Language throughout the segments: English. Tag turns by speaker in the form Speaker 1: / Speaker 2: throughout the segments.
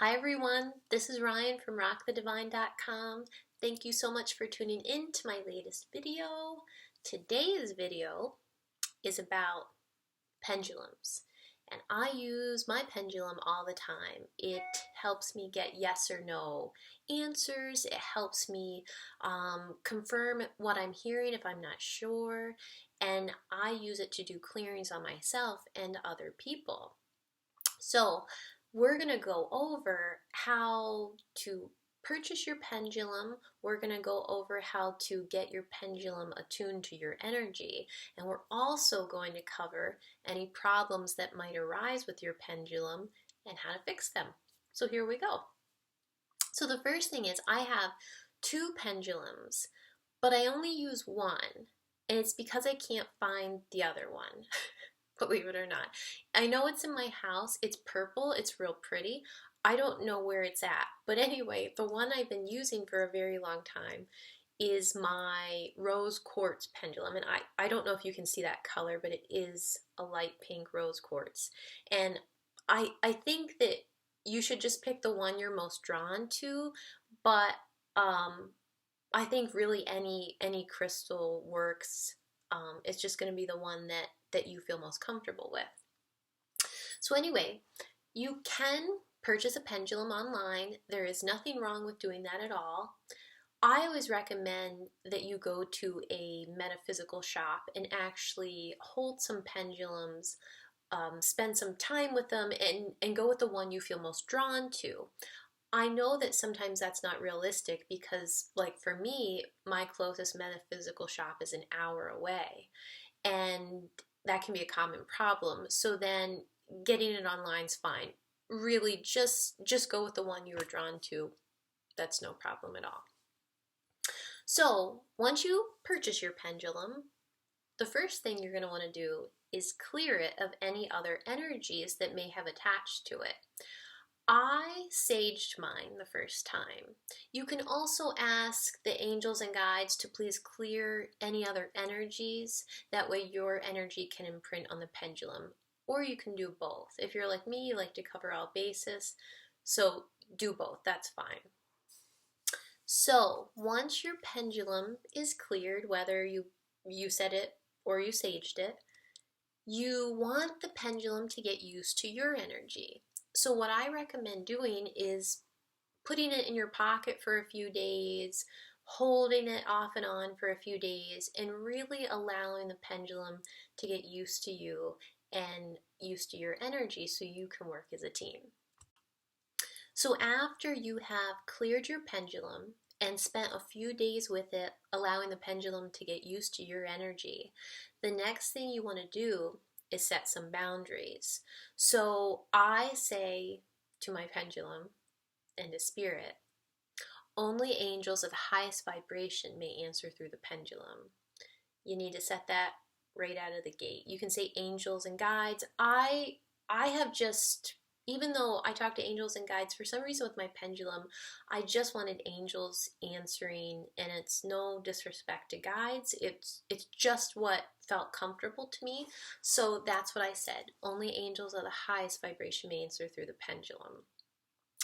Speaker 1: Hi everyone, this is Ryan from rockthedivine.com. Thank you so much for tuning in to my latest video. Today's video is about pendulums, and I use my pendulum all the time. It helps me get yes or no answers. It helps me confirm what I'm hearing if I'm not sure, and I use it to do clearings on myself and other people. So we're going to go over how to purchase your pendulum. We're going to go over how to get your pendulum attuned to your energy. And we're also going to cover any problems that might arise with your pendulum and how to fix them. So here we go. So the first thing is I have two pendulums, but I only use one. And it's because I can't find the other one. Believe it or not. I know it's in my house. It's purple. It's real pretty. I don't know where it's at. But anyway, the one I've been using for a very long time is my rose quartz pendulum. And I don't know if you can see that color, but it is a light pink rose quartz. And I think that you should just pick the one you're most drawn to. But I think really any crystal works. It's just going to be the one that you feel most comfortable with. So anyway, you can purchase a pendulum online. There is nothing wrong with doing that at all. I always recommend that you go to a metaphysical shop and actually hold some pendulums, spend some time with them, and go with the one you feel most drawn to. I know that sometimes that's not realistic because, like for me, my closest metaphysical shop is an hour away, and that can be a common problem. So then getting it online is fine. Really, just go with the one you were drawn to. That's no problem at all. So once you purchase your pendulum, the first thing you're going to want to do is clear it of any other energies that may have attached to it. I saged mine the first time. You can also ask the angels and guides to please clear any other energies. That way your energy can imprint on the pendulum. Or you can do both. If you're like me, you like to cover all bases. So do both, that's fine. So once your pendulum is cleared, whether you set it or you saged it, you want the pendulum to get used to your energy. So what I recommend doing is putting it in your pocket for a few days, holding it off and on for a few days, and really allowing the pendulum to get used to you and used to your energy so you can work as a team. So after you have cleared your pendulum and spent a few days with it, allowing the pendulum to get used to your energy, the next thing you want to do is set some boundaries. So I say to my pendulum and to spirit, only angels of the highest vibration may answer through the pendulum. You need to set that right out of the gate. You can say angels and guides. I have just, even though I talk to angels and guides, for some reason with my pendulum, I just wanted angels answering, and it's no disrespect to guides. It's just what felt comfortable to me. So that's what I said. Only angels of the highest vibration may answer through the pendulum.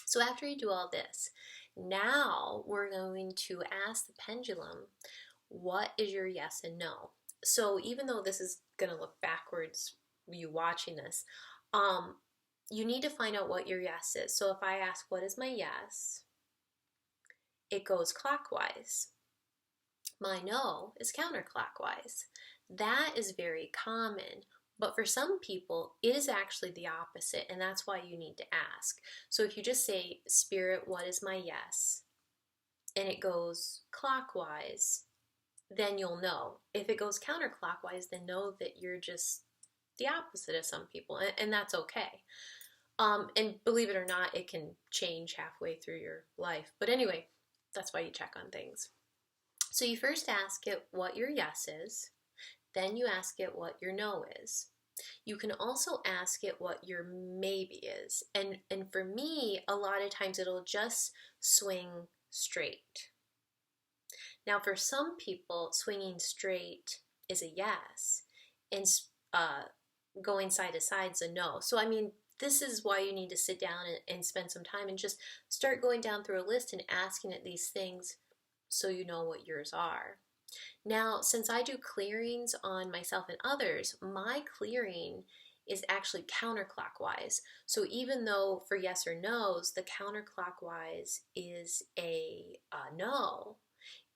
Speaker 1: So after you do all this, now we're going to ask the pendulum, what is your yes and no? So even though this is going to look backwards, you watching this, you need to find out what your yes is. So if I ask, what is my yes? It goes clockwise. My no is counterclockwise. That is very common, but for some people, it is actually the opposite, and that's why you need to ask. So if you just say, Spirit, what is my yes? And it goes clockwise, then you'll know. If it goes counterclockwise, then know that you're just the opposite of some people, and that's okay. And believe it or not, it can change halfway through your life. But anyway, that's why you check on things. So you first ask it what your yes is, then you ask it what your no is. You can also ask it what your maybe is. And for me, a lot of times it'll just swing straight. Now for some people, swinging straight is a yes, and going side to side is a no. So I mean, this is why you need to sit down and spend some time and just start going down through a list and asking it these things so you know what yours are. Now, since I do clearings on myself and others, my clearing is actually counterclockwise. So even though for yes or no's, the counterclockwise is a no,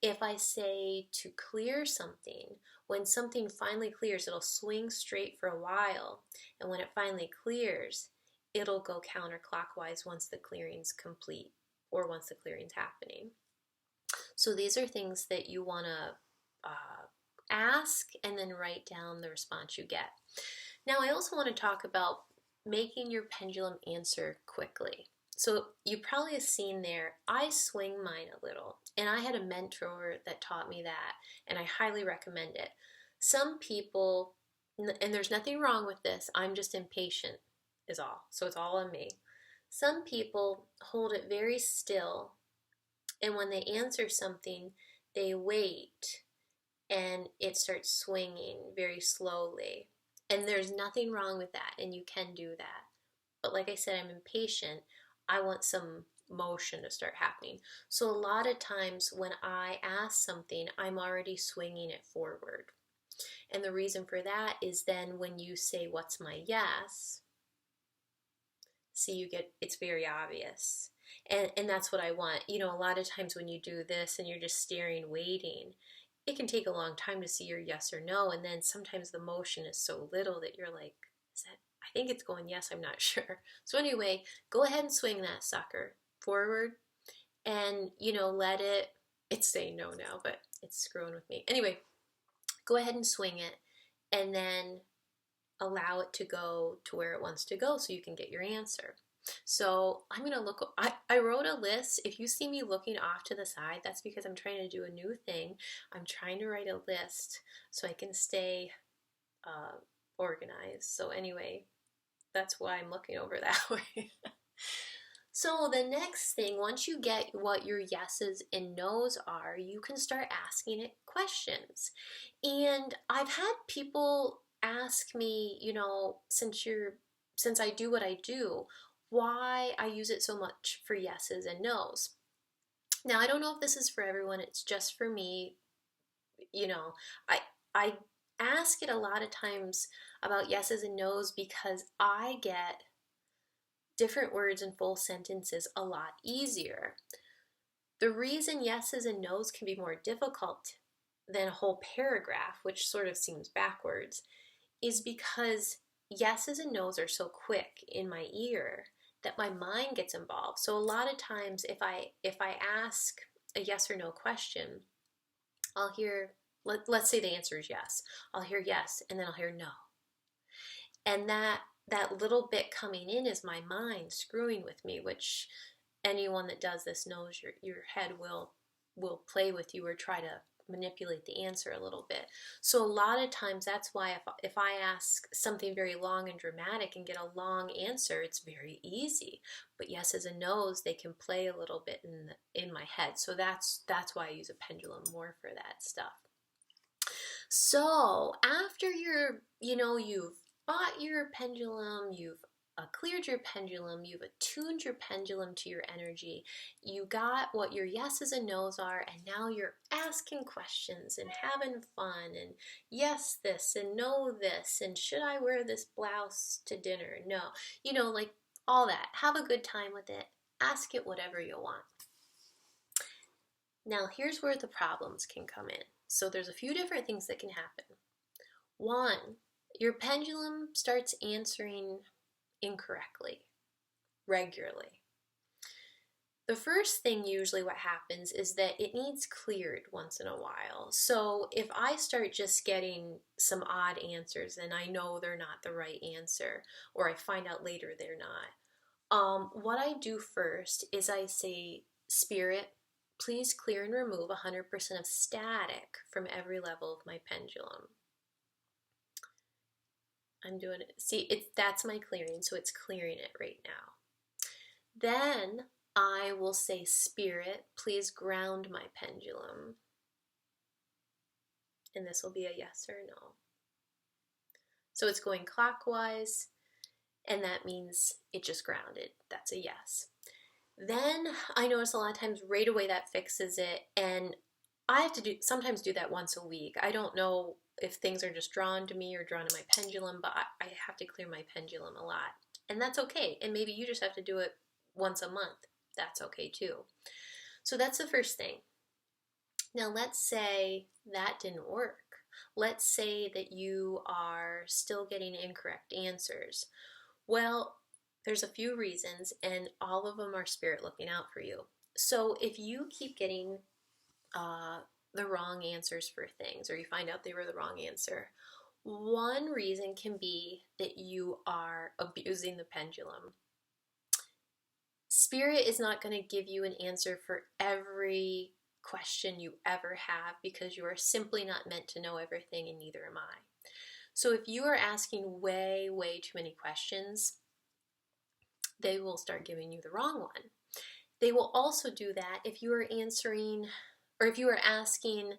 Speaker 1: if I say to clear something, when something finally clears, it'll swing straight for a while. And when it finally clears, it'll go counterclockwise once the clearing's complete or once the clearing's happening. So these are things that you want to ask and then write down the response you get. Now, I also want to talk about making your pendulum answer quickly. So you probably have seen there, I swing mine a little, and I had a mentor that taught me that, and I highly recommend it. Some people, and there's nothing wrong with this, I'm just impatient is all, so it's all on me. Some people hold it very still, and when they answer something, they wait, and it starts swinging very slowly. And there's nothing wrong with that, and you can do that. But like I said, I'm impatient. I want some motion to start happening. So a lot of times when I ask something, I'm already swinging it forward. And the reason for that is then when you say, what's my yes? See, it's very obvious. And that's what I want. You know, a lot of times when you do this and you're just staring, waiting, it can take a long time to see your yes or no. And then sometimes the motion is so little that you're like, I think it's going yes, I'm not sure. So anyway, go ahead and swing that sucker forward and, you know, it's saying no now, but it's screwing with me. Anyway, go ahead and swing it and then allow it to go to where it wants to go so you can get your answer. So I'm going to look, I wrote a list. If you see me looking off to the side, that's because I'm trying to do a new thing. I'm trying to write a list so I can stay organized. So anyway, that's why I'm looking over that way. So the next thing, once you get what your yeses and nos are, you can start asking it questions. And I've had people ask me, you know, since I do what I do, why I use it so much for yeses and nos. Now, I don't know if this is for everyone, it's just for me. You know, I ask it a lot of times about yeses and nos because I get different words in full sentences a lot easier. The reason yeses and nos can be more difficult than a whole paragraph, which sort of seems backwards, is because yeses and nos are so quick in my ear that my mind gets involved. So a lot of times if I ask a yes or no question, I'll hear, let's say the answer is yes. I'll hear yes, and then I'll hear no. And that little bit coming in is my mind screwing with me, which anyone that does this knows your head will play with you or try to manipulate the answer a little bit. So a lot of times that's why if I ask something very long and dramatic and get a long answer, it's very easy. But yeses and nos, they can play a little bit in my head. So that's why I use a pendulum more for that stuff. So after you've bought your pendulum, you've cleared your pendulum, you've attuned your pendulum to your energy, you got what your yeses and nos are, and now you're asking questions and having fun and yes this and no this and should I wear this blouse to dinner? No. You know, like all that. Have a good time with it. Ask it whatever you want. Now here's where the problems can come in. So there's a few different things that can happen. One, your pendulum starts answering incorrectly, regularly. The first thing usually what happens is that it needs cleared once in a while. So if I start just getting some odd answers and I know they're not the right answer, or I find out later they're not, what I do first is I say, Spirit, please clear and remove 100% of static from every level of my pendulum. I'm doing it. See, that's my clearing, so it's clearing it right now. Then I will say, Spirit, please ground my pendulum. And this will be a yes or no. So it's going clockwise, and that means it just grounded. That's a yes. Then I notice a lot of times right away that fixes it, and I have to sometimes do that once a week. I don't know if things are just drawn to me or drawn to my pendulum, but I have to clear my pendulum a lot. And that's okay. And maybe you just have to do it once a month. That's okay too. So that's the first thing. Now let's say that didn't work. Let's say that you are still getting incorrect answers. Well, there's a few reasons, and all of them are spirit looking out for you. So if you keep getting the wrong answers for things, or you find out they were the wrong answer, one reason can be that you are abusing the pendulum. Spirit is not going to give you an answer for every question you ever have, because you are simply not meant to know everything, and neither am I. So if you are asking way too many questions, they will start giving you the wrong one. They will also do that if you are answering, or if you are asking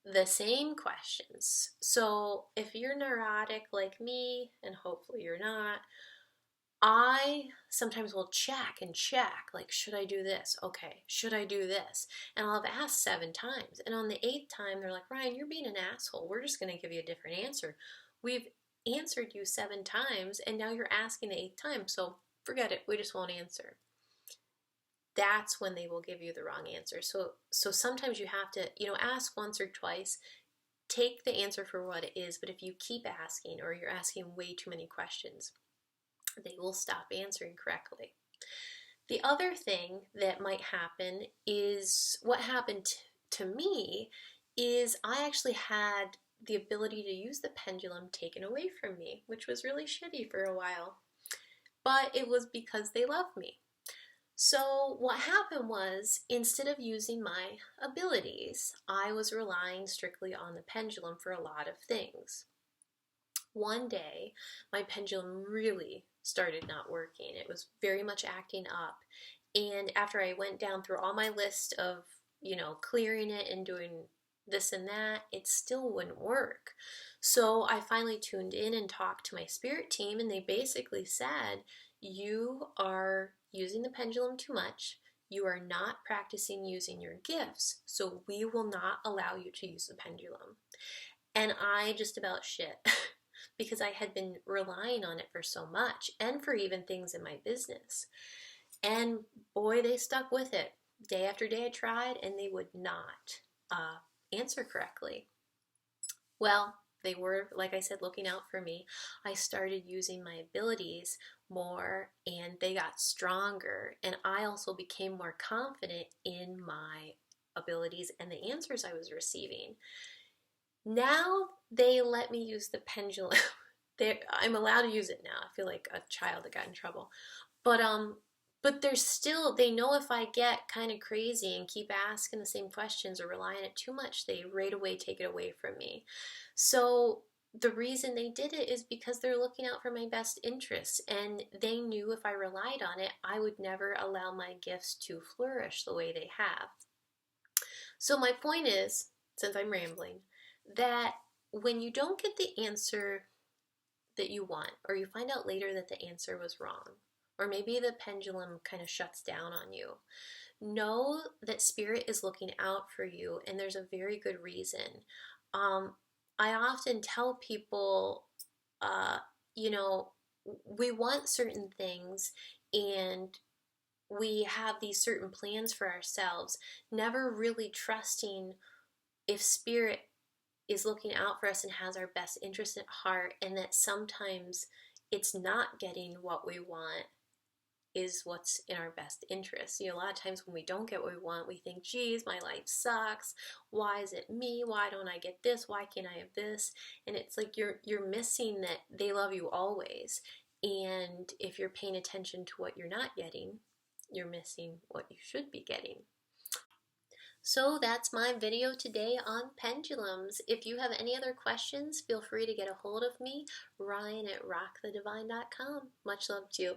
Speaker 1: the same questions. So if you're neurotic like me, and hopefully you're not, I sometimes will check, like, should I do this? Okay, should I do this? And I'll have asked 7 times. And on the 8th time, they're like, Ryan, you're being an asshole. We're just going to give you a different answer. We've answered you 7 times, and now you're asking the 8th time. So forget it. We just won't answer. That's when they will give you the wrong answer. So sometimes you have to, ask once or twice. Take the answer for what it is. But if you keep asking, or you're asking way too many questions, they will stop answering correctly. The other thing that might happen is, what happened to me is I actually had the ability to use the pendulum taken away from me, which was really shitty for a while. But it was because they loved me. So what happened was, instead of using my abilities, I was relying strictly on the pendulum for a lot of things. One day, my pendulum really started not working. It was very much acting up. And after I went down through all my list of, clearing it and doing this and that, it still wouldn't work. So I finally tuned in and talked to my spirit team, and they basically said, you are using the pendulum too much. You are not practicing using your gifts, so we will not allow you to use the pendulum. And I just about shit. Because I had been relying on it for so much, and for even things in my business. And boy, they stuck with it. Day after day I tried, and they would not answer correctly. Well, they were, like I said, looking out for me. I started using my abilities more, and they got stronger. And I also became more confident in my abilities and the answers I was receiving. Now they let me use the pendulum. I'm allowed to use it now. I feel like a child that got in trouble. But there's still, they know if I get kind of crazy and keep asking the same questions or rely on it too much, they right away take it away from me. So the reason they did it is because they're looking out for my best interests, and they knew if I relied on it, I would never allow my gifts to flourish the way they have. So my point is, since I'm rambling, that when you don't get the answer that you want, or you find out later that the answer was wrong, or maybe the pendulum kind of shuts down on you, know that Spirit is looking out for you, and there's a very good reason. I often tell people, we want certain things, and we have these certain plans for ourselves, never really trusting if Spirit is looking out for us and has our best interest at heart, and that sometimes it's not getting what we want is what's in our best interest. A lot of times when we don't get what we want, we think, geez, my life sucks. Why is it me? Why don't I get this? Why can't I have this? And it's like you're missing that they love you always. And if you're paying attention to what you're not getting, you're missing what you should be getting. So that's my video today on pendulums. If you have any other questions, feel free to get a hold of me, Ryan at rockthedivine.com. Much love to you.